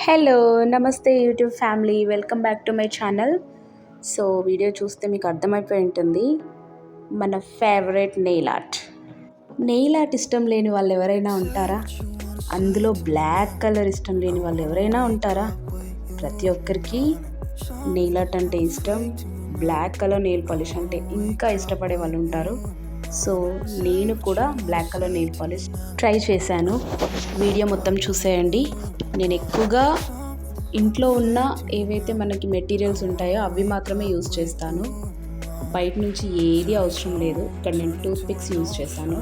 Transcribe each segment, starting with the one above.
Hello నమస్తే YouTube family, welcome back to my channel. So video చూస్తే మీకు అర్థమైపోయి ఉంటుంది మన ఫేవరెట్ నెయిల్ ఆర్ట్ ఇష్టం లేని వాళ్ళు ఎవరైనా ఉంటారా? అందులో బ్లాక్ కలర్ ఇష్టం లేని వాళ్ళు ఎవరైనా ఉంటారా? ప్రతి ఒక్కరికి నెయిల్ ఆర్ట్ అంటే ఇష్టం. బ్లాక్ కలర్ నెయిల్ పాలిష్ అంటే ఇంకా ఇష్టపడే వాళ్ళు ఉంటారు. సో నేను కూడా black colour nail polish try చేశాను. వీడియో మొత్తం చూసేయండి. నేను ఎక్కువగా ఇంట్లో ఉన్న ఏవైతే మనకి మెటీరియల్స్ ఉంటాయో అవి మాత్రమే యూజ్ చేస్తాను. బయట నుంచి ఏది అవసరం లేదు. ఇక్కడ నేను టూత్ పిక్స్ యూజ్ చేశాను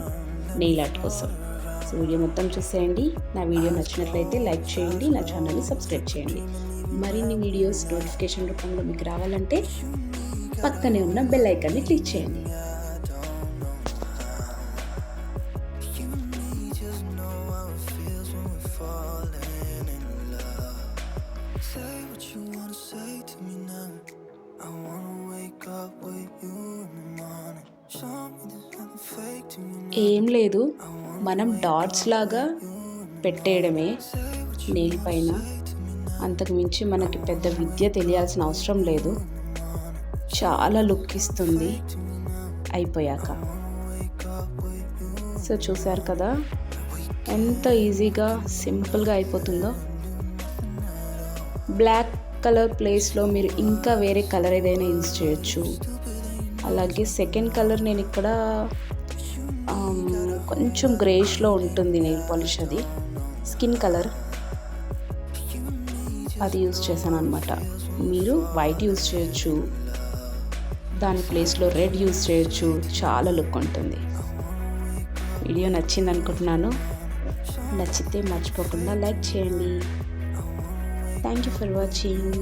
నెయిల్ ఆర్ట్ కోసం. సో వీడియో మొత్తం చూసేయండి. నా వీడియో నచ్చినట్లయితే లైక్ చేయండి, నా ఛానల్ని సబ్స్క్రైబ్ చేయండి. మరిన్ని వీడియోస్ నోటిఫికేషన్ రూపంలో మీకు రావాలంటే పక్కనే ఉన్న బెల్ ఐకాన్ని క్లిక్ చేయండి. ఏం లేదు, మనం డాట్స్ లాగా పెట్టేయడమే నెయిల్ పైన. అంతకు మించి మనకి పెద్ద విద్య తెలియాల్సిన అవసరం లేదు. చాలా లుక్ ఇస్తుంది అయిపోయాక. సో చూసారు కదా ఎంత ఈజీగా సింపుల్గా అయిపోతుందో. బ్లాక్ కలర్ ప్లేస్లో మీరు ఇంకా వేరే కలర్ ఏదైనా యూజ్ చేయొచ్చు. అలాగే సెకండ్ కలర్ నేను ఇక్కడ కొంచెం గ్రేష్లో ఉంటుంది నెయిల్ పాలిష్, అది స్కిన్ కలర్, అది యూజ్ చేశాను అనమాట. మీరు వైట్ యూజ్ చేయొచ్చు, దాని ప్లేస్లో రెడ్ యూజ్ చేయొచ్చు. చాలా లుక్ ఉంటుంది. వీడియో నచ్చింది అనుకుంటున్నాను. నచ్చితే మర్చిపోకుండా లైక్ చేయండి. Thank you for watching.